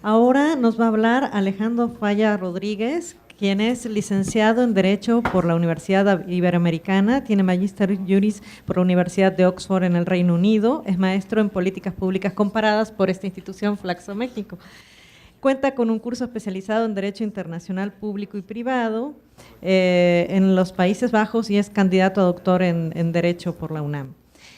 Ahora nos va a hablar Alejandro Falla Rodríguez, quien es licenciado en Derecho por la Universidad Iberoamericana, tiene Magister Juris por la Universidad de Oxford en el Reino Unido, es maestro en Políticas Públicas Comparadas por esta institución Flaxo México. Cuenta con un curso especializado en Derecho Internacional Público y Privado en los Países Bajos y es candidato a doctor en Derecho por la UNAM.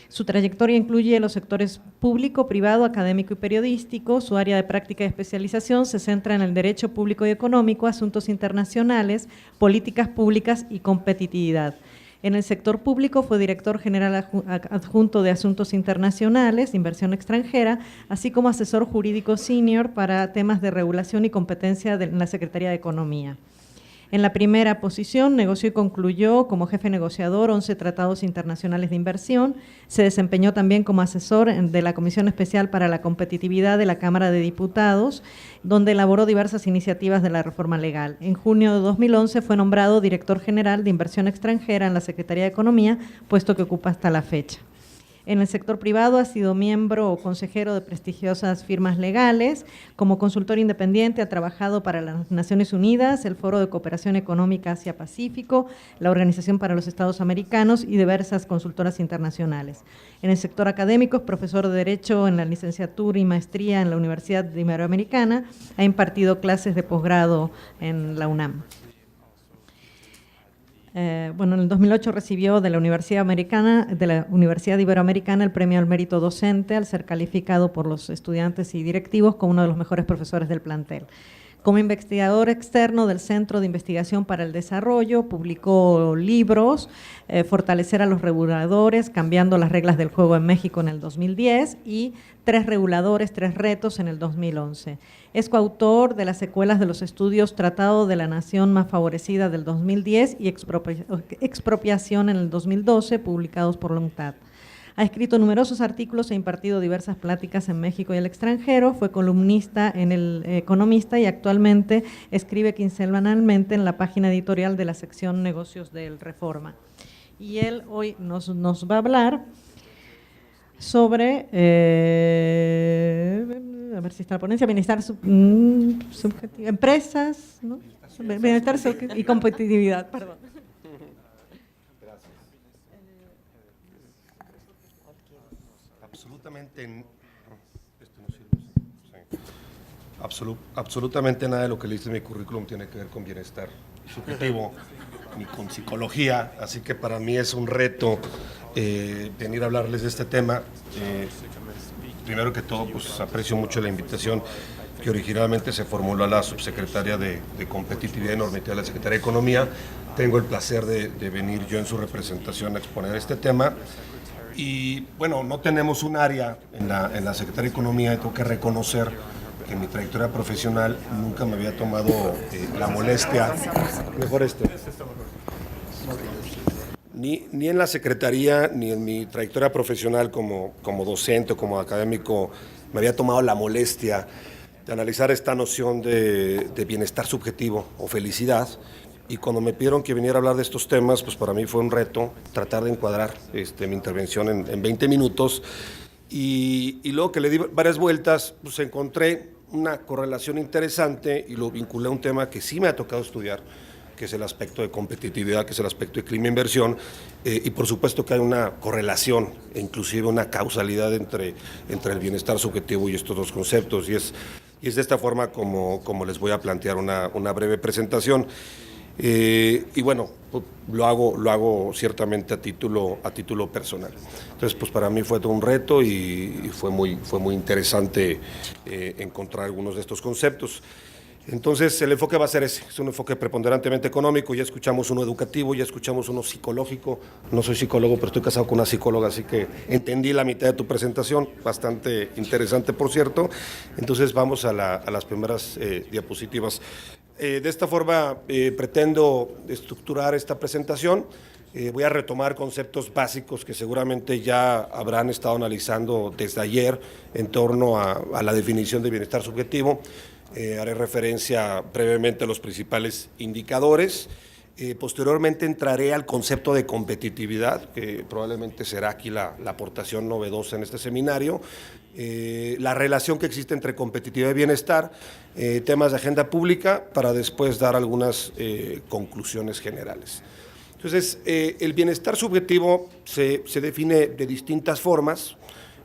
Su trayectoria incluye los sectores público, privado, académico y periodístico. Su área de práctica y especialización se centra en el derecho público y económico, asuntos internacionales, políticas públicas y competitividad. En el sector público fue director general adjunto de Asuntos Internacionales, Inversión Extranjera, así como asesor jurídico senior para temas de regulación y competencia en la Secretaría de Economía. En la primera posición, negoció y concluyó como jefe negociador 11 tratados internacionales de inversión. Se desempeñó también como asesor de la Comisión Especial para la Competitividad de la Cámara de Diputados, donde elaboró diversas iniciativas de la reforma legal. En junio de 2011 fue nombrado director general de Inversión Extranjera en la Secretaría de Economía, puesto que ocupa hasta la fecha. En el sector privado ha sido miembro o consejero de prestigiosas firmas legales. Como consultor independiente ha trabajado para las Naciones Unidas, el Foro de Cooperación Económica Asia-Pacífico, la Organización para los Estados Americanos y diversas consultoras internacionales. En el sector académico es profesor de Derecho en la licenciatura y maestría en la Universidad Iberoamericana. Ha impartido clases de posgrado en la UNAM. En el 2008 recibió de la Universidad Iberoamericana el Premio al Mérito Docente al ser calificado por los estudiantes y directivos como uno de los mejores profesores del plantel. Como investigador externo del Centro de Investigación para el Desarrollo, publicó libros, Fortalecer a los reguladores, cambiando las reglas del juego en México en el 2010 y 3 reguladores, 3 retos en el 2011. Es coautor de las secuelas de los estudios Tratado de la Nación Más Favorecida del 2010 y Expropiación en el 2012, publicados por la UNCTAD. Ha escrito numerosos artículos e impartido diversas pláticas en México y el extranjero, fue columnista en El Economista y actualmente escribe quincenalmente en la página editorial de la sección Negocios del Reforma. Y él hoy nos va a hablar sobre, a ver si está la ponencia, bienestar subjetivo, empresas, ¿no? Bienestar y competitividad, perdón. Absolutamente nada de lo que leíste en mi currículum tiene que ver con bienestar subjetivo ni con psicología, así que para mí es un reto venir a hablarles de este tema. Primero que todo, pues aprecio mucho la invitación que originalmente se formuló a la subsecretaria de Competitividad y Normatividad de la Secretaría de Economía. Tengo el placer de venir yo en su representación a exponer este tema. Y bueno, no tenemos un área en la Secretaría de Economía, y tengo que reconocer que en mi trayectoria profesional nunca me había tomado la molestia, ni en la Secretaría, ni en mi trayectoria profesional como docente o como académico, me había tomado la molestia de analizar esta noción de bienestar subjetivo o felicidad. Y cuando me pidieron que viniera a hablar de estos temas, pues para mí fue un reto tratar de encuadrar mi intervención en 20 minutos. Y luego que le di varias vueltas, pues encontré una correlación interesante y lo vinculé a un tema que sí me ha tocado estudiar, que es el aspecto de competitividad, que es el aspecto de clima e inversión, y por supuesto que hay una correlación e inclusive una causalidad entre el bienestar subjetivo y estos dos conceptos, y es de esta forma como les voy a plantear una breve presentación. Y bueno, pues, lo hago ciertamente a título personal. Entonces, pues para mí fue todo un reto y fue muy interesante encontrar algunos de estos conceptos. Entonces, el enfoque va a ser ese, es un enfoque preponderantemente económico. Ya escuchamos uno educativo, ya escuchamos uno psicológico. No soy psicólogo, pero estoy casado con una psicóloga, así que entendí la mitad de tu presentación, bastante interesante, por cierto. Entonces, vamos a las primeras diapositivas. De esta forma, pretendo estructurar esta presentación. Voy a retomar conceptos básicos que seguramente ya habrán estado analizando desde ayer en torno a la definición de bienestar subjetivo. Haré referencia brevemente a los principales indicadores Posteriormente entraré al concepto de competitividad, que probablemente será aquí la aportación novedosa en este seminario, la relación que existe entre competitividad y bienestar, temas de agenda pública, para después dar algunas conclusiones generales. Entonces, el bienestar subjetivo se define de distintas formas.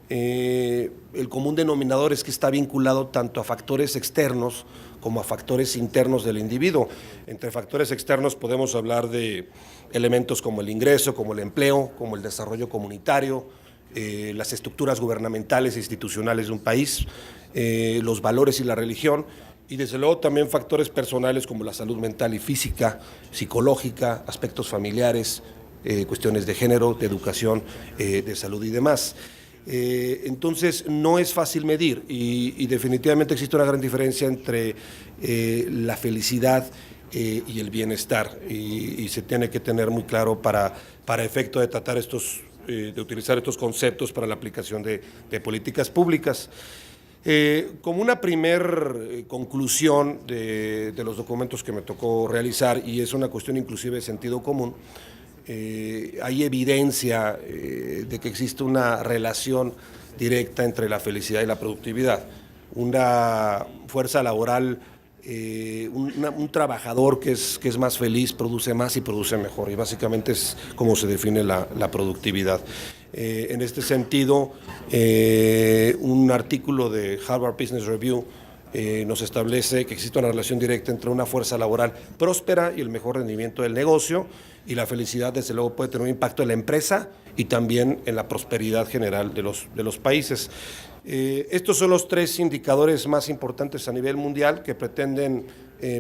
El común denominador es que está vinculado tanto a factores externos como a factores internos del individuo. Entre factores externos podemos hablar de elementos como el ingreso, como el empleo, como el desarrollo comunitario, las estructuras gubernamentales e institucionales de un país, los valores y la religión, y desde luego también factores personales como la salud mental y física, psicológica, aspectos familiares, cuestiones de género, de educación, de salud y demás. Entonces no es fácil medir y definitivamente existe una gran diferencia entre la felicidad y el bienestar, y se tiene que tener muy claro para efecto de tratar de utilizar estos conceptos para la aplicación de políticas públicas. Como una primer conclusión de los documentos que me tocó realizar, y es una cuestión inclusive de sentido común, hay evidencia de que existe una relación directa entre la felicidad y la productividad. Una fuerza laboral, un trabajador que es más feliz produce más y produce mejor, y básicamente es como se define la productividad. En este sentido, un artículo de Harvard Business Review nos establece que existe una relación directa entre una fuerza laboral próspera y el mejor rendimiento del negocio, y la felicidad desde luego puede tener un impacto en la empresa y también en la prosperidad general de los países. Estos son los tres indicadores más importantes a nivel mundial que pretenden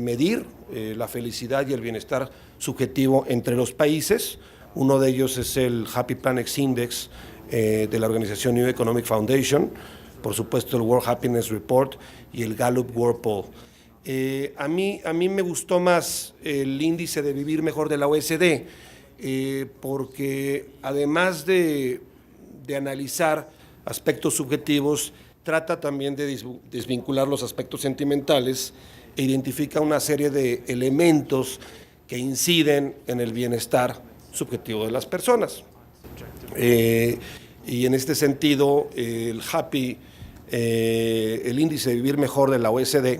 medir la felicidad y el bienestar subjetivo entre los países. Uno de ellos es el Happy Planet Index de la organización New Economic Foundation, por supuesto el World Happiness Report y el Gallup World Poll. A mí me gustó más el índice de vivir mejor de la OECD, porque además de analizar aspectos subjetivos, trata también de desvincular los aspectos sentimentales e identifica una serie de elementos que inciden en el bienestar subjetivo de las personas. Y en este sentido, el índice de vivir mejor de la OECD,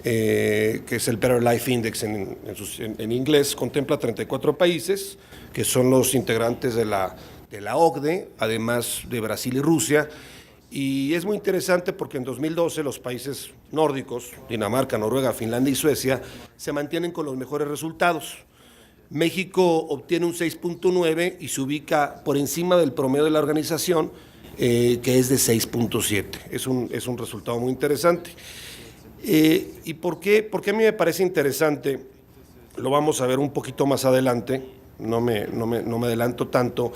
que es el Better Life Index en inglés, contempla 34 países, que son los integrantes de la OCDE, además de Brasil y Rusia. Y es muy interesante porque en 2012 los países nórdicos, Dinamarca, Noruega, Finlandia y Suecia, se mantienen con los mejores resultados. México obtiene un 6.9 y se ubica por encima del promedio de la organización, que es de 6.7. Es un resultado muy interesante. ¿Y por qué a mí me parece interesante? Lo vamos a ver un poquito más adelante, no me adelanto tanto,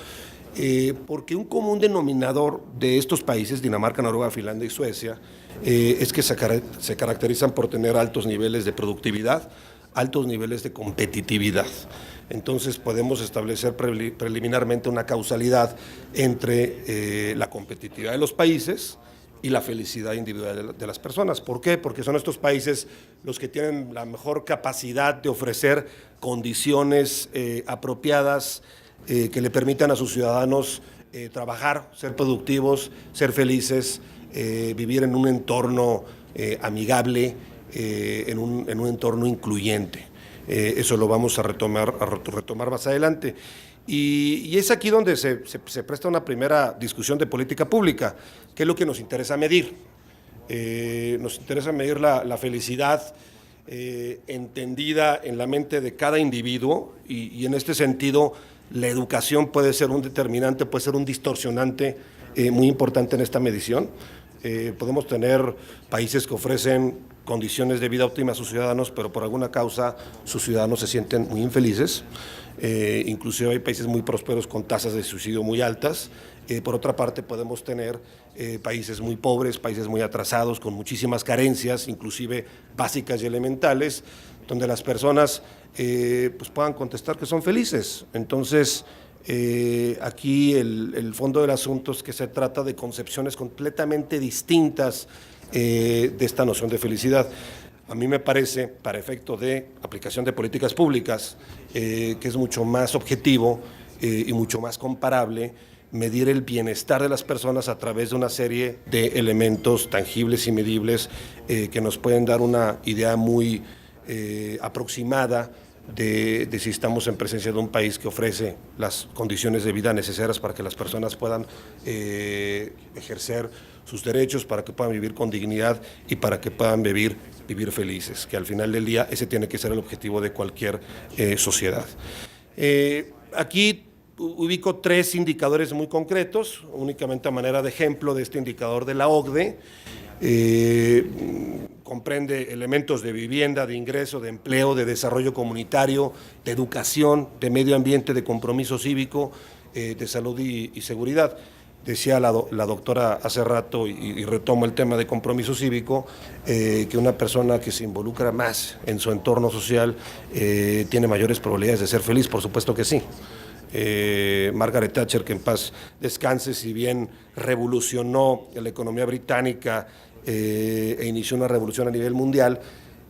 porque un común denominador de estos países, Dinamarca, Noruega, Finlandia y Suecia, es que se caracterizan por tener altos niveles de productividad, altos niveles de competitividad. Entonces podemos establecer preliminarmente una causalidad entre la competitividad de los países y la felicidad individual de las personas. ¿Por qué? Porque son estos países los que tienen la mejor capacidad de ofrecer condiciones apropiadas que le permitan a sus ciudadanos trabajar, ser productivos, ser felices, vivir en un entorno amigable, en un entorno incluyente. Eso lo vamos a retomar más adelante. Y es aquí donde se presta una primera discusión de política pública. ¿Qué es lo que nos interesa medir? Nos interesa medir la felicidad entendida en la mente de cada individuo, y en este sentido la educación puede ser un determinante, puede ser un distorsionante muy importante en esta medición. Podemos tener países que ofrecen condiciones de vida óptimas a sus ciudadanos, pero por alguna causa sus ciudadanos se sienten muy infelices. Inclusive hay países muy prósperos con tasas de suicidio muy altas. Por otra parte, podemos tener países muy pobres, países muy atrasados, con muchísimas carencias, inclusive básicas y elementales, donde las personas pues puedan contestar que son felices. Entonces, aquí el fondo del asunto es que se trata de concepciones completamente distintas de esta noción de felicidad. A mí me parece, para efecto de aplicación de políticas públicas, que es mucho más objetivo y mucho más comparable medir el bienestar de las personas a través de una serie de elementos tangibles y medibles que nos pueden dar una idea muy aproximada de si estamos en presencia de un país que ofrece las condiciones de vida necesarias para que las personas puedan ejercer sus derechos, para que puedan vivir con dignidad y para que puedan vivir felices, que al final del día ese tiene que ser el objetivo de cualquier sociedad. Aquí ubico 3 indicadores muy concretos, únicamente a manera de ejemplo de este indicador de la OCDE. Comprende elementos de vivienda, de ingreso, de empleo, de desarrollo comunitario, de educación, de medio ambiente, de compromiso cívico, de salud y seguridad. Decía la doctora hace rato, y retomo el tema de compromiso cívico, que una persona que se involucra más en su entorno social tiene mayores probabilidades de ser feliz, por supuesto que sí. Margaret Thatcher, que en paz descanse, si bien revolucionó la economía británica e inició una revolución a nivel mundial,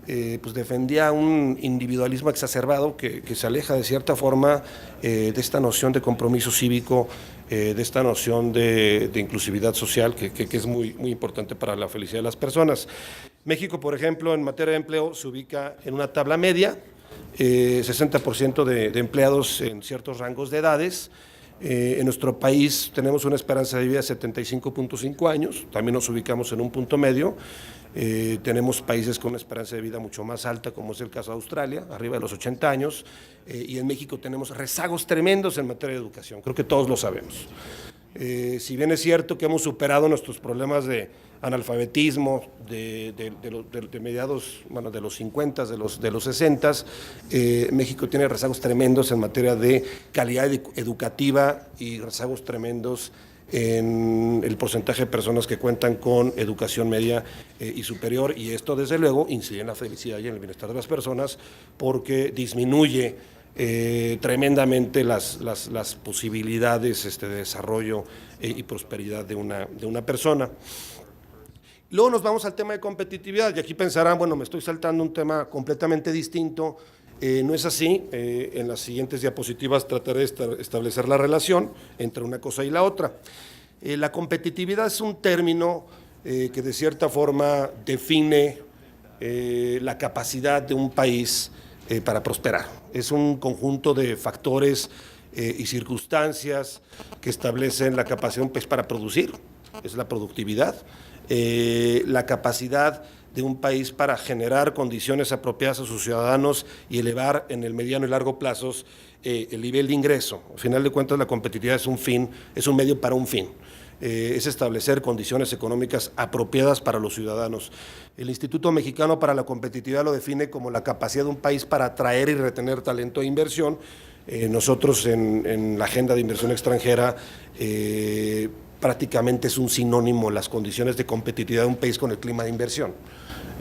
pues defendía un individualismo exacerbado que se aleja de cierta forma de esta noción de compromiso cívico, de esta noción de inclusividad social que es muy importante para la felicidad de las personas. México, por ejemplo, en materia de empleo se ubica en una tabla media, 60% de empleados en ciertos rangos de edades. En nuestro país tenemos una esperanza de vida de 75.5 años, también nos ubicamos en un punto medio. Tenemos países con una esperanza de vida mucho más alta, como es el caso de Australia, arriba de los 80 años, y en México tenemos rezagos tremendos en materia de educación, creo que todos lo sabemos. Si bien es cierto que hemos superado nuestros problemas de analfabetismo de mediados, bueno, de los 50, de los 60, México tiene rezagos tremendos en materia de calidad educativa y rezagos tremendos en el porcentaje de personas que cuentan con educación media y superior, y esto desde luego incide en la felicidad y en el bienestar de las personas porque disminuye tremendamente las posibilidades de desarrollo y prosperidad de una persona. Luego nos vamos al tema de competitividad, y aquí pensarán, bueno, me estoy saltando un tema completamente distinto. No es así. En las siguientes diapositivas trataré de establecer la relación entre una cosa y la otra. La competitividad es un término que de cierta forma define la capacidad de un país para prosperar. Es un conjunto de factores y circunstancias que establecen la capacidad de un país para producir, es la productividad, la capacidad de un país para generar condiciones apropiadas a sus ciudadanos y elevar en el mediano y largo plazos el nivel de ingreso. Al final de cuentas, la competitividad es un fin, es un medio para un fin. Es establecer condiciones económicas apropiadas para los ciudadanos. El Instituto Mexicano para la Competitividad lo define como la capacidad de un país para atraer y retener talento e inversión. Nosotros en la agenda de inversión extranjera prácticamente es un sinónimo las condiciones de competitividad de un país con el clima de inversión.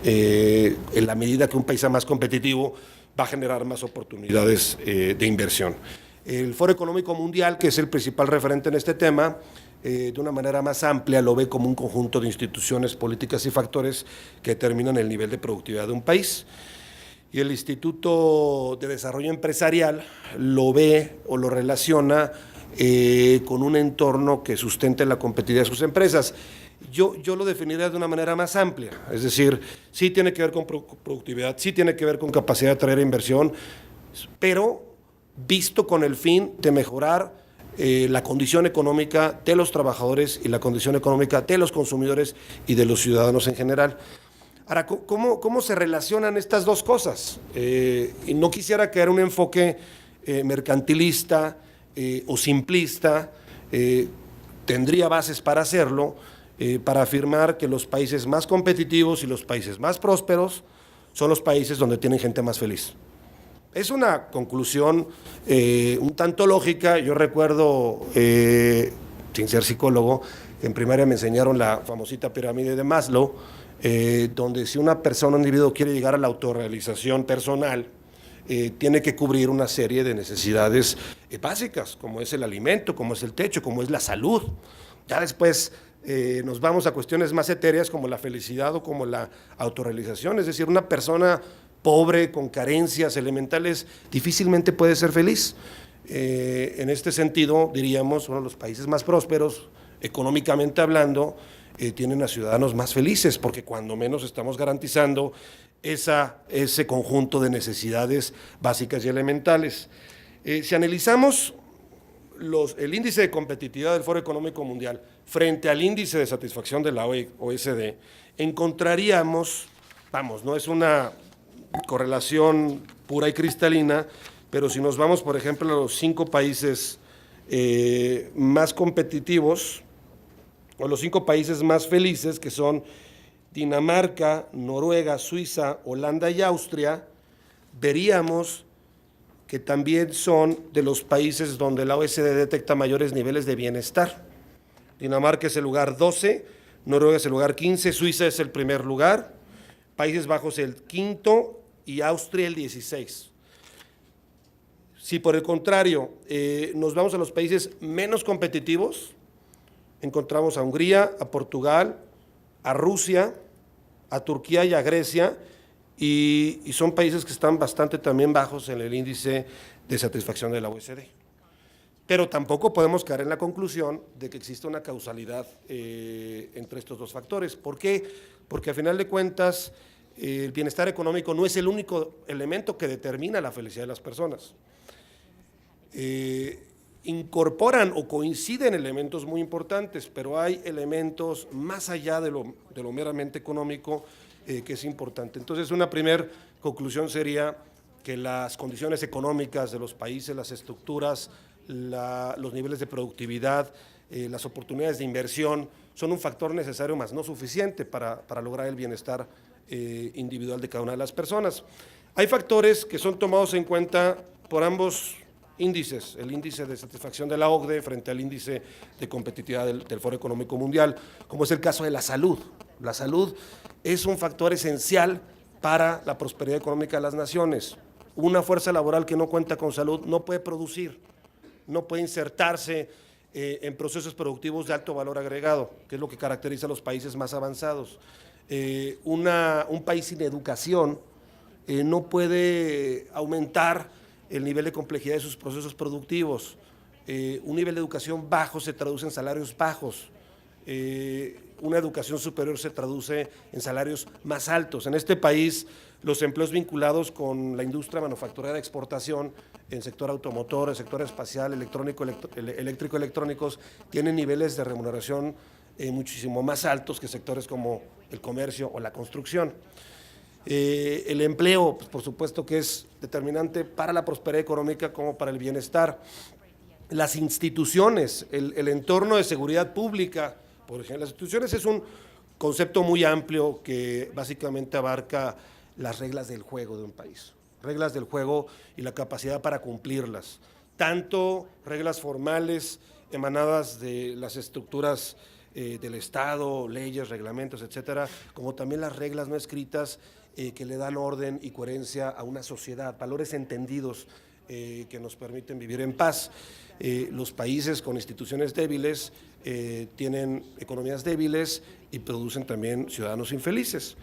En la medida que un país sea más competitivo, va a generar más oportunidades de inversión. El Foro Económico Mundial, que es el principal referente en este tema, de una manera más amplia lo ve como un conjunto de instituciones, políticas y factores que determinan el nivel de productividad de un país. Y el Instituto de Desarrollo Empresarial lo ve o lo relaciona con un entorno que sustente la competitividad de sus empresas. Yo lo definiría de una manera más amplia, es decir, sí tiene que ver con productividad, sí tiene que ver con capacidad de atraer inversión, pero visto con el fin de mejorar la condición económica de los trabajadores y la condición económica de los consumidores y de los ciudadanos en general. Ahora, ¿cómo se relacionan estas dos cosas? Y no quisiera caer en un enfoque mercantilista o simplista, tendría bases para hacerlo, para afirmar que los países más competitivos y los países más prósperos son los países donde tienen gente más feliz. Es una conclusión un tanto lógica. Yo recuerdo, sin ser psicólogo, en primaria me enseñaron la famosita pirámide de Maslow, donde si una persona, un individuo quiere llegar a la autorrealización personal, tiene que cubrir una serie de necesidades básicas, como es el alimento, como es el techo, como es la salud. Ya después nos vamos a cuestiones más etéreas como la felicidad o como la autorrealización, es decir, una persona pobre, con carencias elementales, difícilmente puede ser feliz. En este sentido, diríamos, uno de los países más prósperos, económicamente hablando, tienen a ciudadanos más felices, porque cuando menos estamos garantizando ese conjunto de necesidades básicas y elementales. Si analizamos el índice de competitividad del Foro Económico Mundial frente al índice de satisfacción de la OECD, encontraríamos, vamos, no es una correlación pura y cristalina, pero si nos vamos, por ejemplo, a los 5 países más competitivos, o los 5 países más felices, que son Dinamarca, Noruega, Suiza, Holanda y Austria, veríamos que también son de los países donde la OECD detecta mayores niveles de bienestar. Dinamarca es el lugar 12, Noruega es el lugar 15, Suiza es el primer lugar, Países Bajos el 5º y Austria el 16. Si por el contrario nos vamos a los países menos competitivos, encontramos a Hungría, a Portugal, a Rusia, a Turquía y a Grecia, y son países que están bastante también bajos en el índice de satisfacción de la OECD. Pero tampoco podemos caer en la conclusión de que existe una causalidad entre estos dos factores. ¿Por qué? Porque a final de cuentas el bienestar económico no es el único elemento que determina la felicidad de las personas. Incorporan o coinciden elementos muy importantes, pero hay elementos más allá de lo meramente económico que es importante. Entonces, una primera conclusión sería que las condiciones económicas de los países, las estructuras, los niveles de productividad, las oportunidades de inversión son un factor necesario, más no suficiente para lograr el bienestar individual de cada una de las personas. Hay factores que son tomados en cuenta por ambos índices, el índice de satisfacción de la OCDE frente al índice de competitividad del Foro Económico Mundial, como es el caso de la salud. La salud es un factor esencial para la prosperidad económica de las naciones. Una fuerza laboral que no cuenta con salud no puede producir, no puede insertarse en procesos productivos de alto valor agregado, que es lo que caracteriza a los países más avanzados. Un país sin educación no puede aumentar el nivel de complejidad de sus procesos productivos. Un nivel de educación bajo se traduce en salarios bajos. Una educación superior se traduce en salarios más altos. En este país, los empleos vinculados con la industria manufacturera de exportación, en sector automotor, en sector espacial, eléctrico, electrónicos, tienen niveles de remuneración muchísimo más altos que sectores como el comercio o la construcción. El empleo, pues, por supuesto que es determinante para la prosperidad económica como para el bienestar. Las instituciones, el entorno de seguridad pública, por ejemplo, las instituciones es un concepto muy amplio que básicamente abarca las reglas del juego de un país, reglas del juego y la capacidad para cumplirlas, tanto reglas formales emanadas de las estructuras del Estado, leyes, reglamentos, etcétera, como también las reglas no escritas que le dan orden y coherencia a una sociedad, valores entendidos que nos permiten vivir en paz. Los países con instituciones débiles tienen economías débiles y producen también ciudadanos infelices.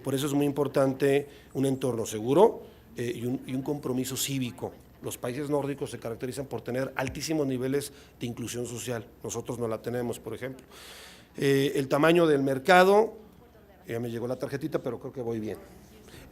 Por eso es muy importante un entorno seguro y un compromiso cívico. Los países nórdicos se caracterizan por tener altísimos niveles de inclusión social. Nosotros no la tenemos, por ejemplo. El tamaño del mercado, ya me llegó la tarjetita, pero creo que voy bien.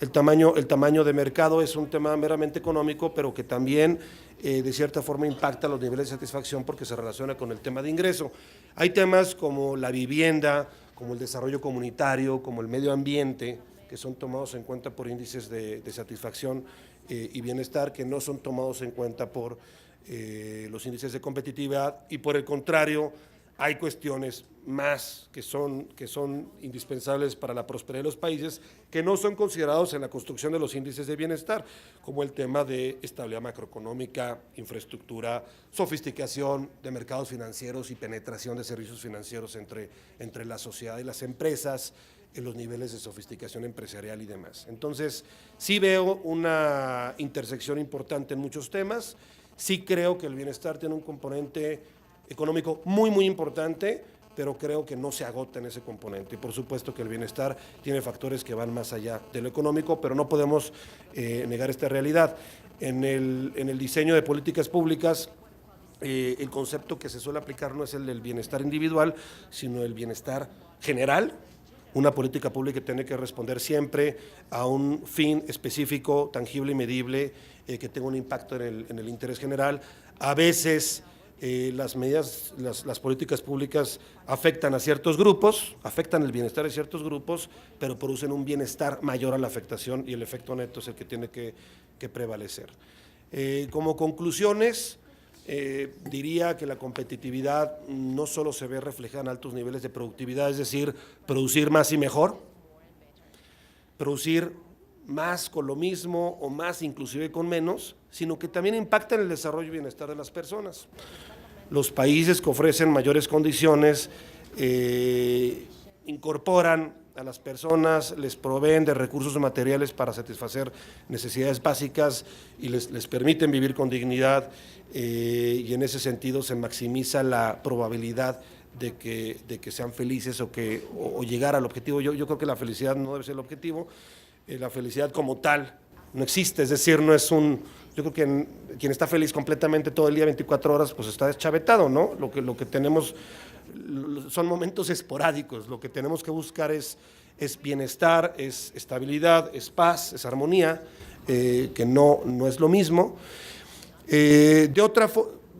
El tamaño de mercado es un tema meramente económico, pero que también de cierta forma impacta los niveles de satisfacción porque se relaciona con el tema de ingreso. Hay temas como la vivienda, como el desarrollo comunitario, como el medio ambiente, que son tomados en cuenta por índices de satisfacción y bienestar, que no son tomados en cuenta por los índices de competitividad, y por el contrario, hay cuestiones más que son indispensables para la prosperidad de los países que no son considerados en la construcción de los índices de bienestar, como el tema de estabilidad macroeconómica, infraestructura, sofisticación de mercados financieros y penetración de servicios financieros entre la sociedad y las empresas, en los niveles de sofisticación empresarial y demás. Entonces, sí veo una intersección importante en muchos temas, sí creo que el bienestar tiene un componente económico muy, muy importante, pero creo que no se agota en ese componente. Y por supuesto que el bienestar tiene factores que van más allá de lo económico, pero no podemos negar esta realidad. En el diseño de políticas públicas, el concepto que se suele aplicar no es el del bienestar individual, sino el bienestar general. Una política pública tiene que responder siempre a un fin específico, tangible y medible, que tenga un impacto en el interés general. A veces las políticas públicas afectan a ciertos grupos, afectan el bienestar de ciertos grupos, pero producen un bienestar mayor a la afectación, y el efecto neto es el que tiene que prevalecer. Como conclusiones, diría que la competitividad no solo se ve reflejada en altos niveles de productividad, es decir, producir más y mejor, producir más con lo mismo o más inclusive con menos, sino que también impacta en el desarrollo y bienestar de las personas. Los países que ofrecen mayores condiciones incorporan a las personas, les proveen de recursos materiales para satisfacer necesidades básicas y les permiten vivir con dignidad, y en ese sentido se maximiza la probabilidad de que sean felices o llegar al objetivo. Yo creo que la felicidad no debe ser el objetivo, la felicidad como tal no existe, es decir, no es yo creo que quien está feliz completamente todo el día, 24 horas, pues está deschavetado, ¿no? Lo que tenemos son momentos esporádicos, lo que tenemos que buscar es bienestar, es estabilidad, es paz, es armonía, que no es lo mismo.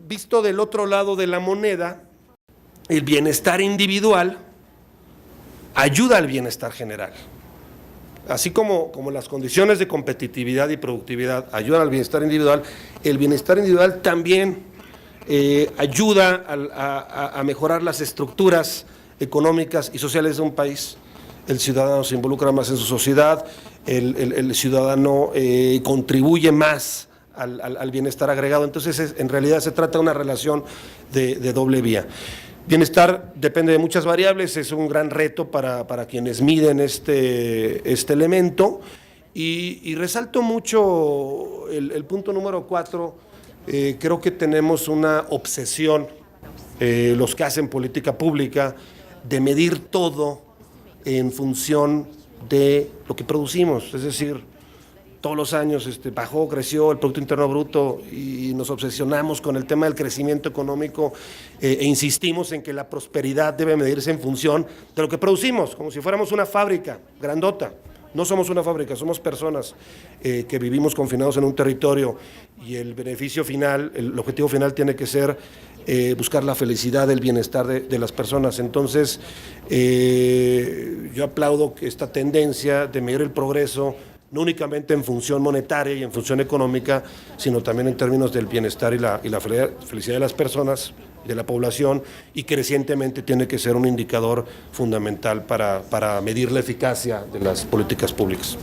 Visto del otro lado de la moneda, el bienestar individual ayuda al bienestar general. Así como las condiciones de competitividad y productividad ayudan al bienestar individual, el bienestar individual también ayuda a mejorar las estructuras económicas y sociales de un país. El ciudadano se involucra más en su sociedad, el ciudadano contribuye más al bienestar agregado. Entonces, en realidad se trata de una relación de doble vía. Bienestar depende de muchas variables, es un gran reto para quienes miden este elemento, y resalto mucho el punto número 4. Creo que tenemos una obsesión, los que hacen política pública, de medir todo en función de lo que producimos, es decir, todos los años bajó, creció el Producto Interno Bruto, y nos obsesionamos con el tema del crecimiento económico, e insistimos en que la prosperidad debe medirse en función de lo que producimos, como si fuéramos una fábrica grandota. No somos una fábrica, somos personas que vivimos confinados en un territorio, y el beneficio final, el objetivo final tiene que ser buscar la felicidad, el bienestar de las personas. Entonces, yo aplaudo esta tendencia de medir el progreso, no únicamente en función monetaria y en función económica, sino también en términos del bienestar y la felicidad de las personas, de la población, y que recientemente tiene que ser un indicador fundamental para medir la eficacia de las políticas públicas.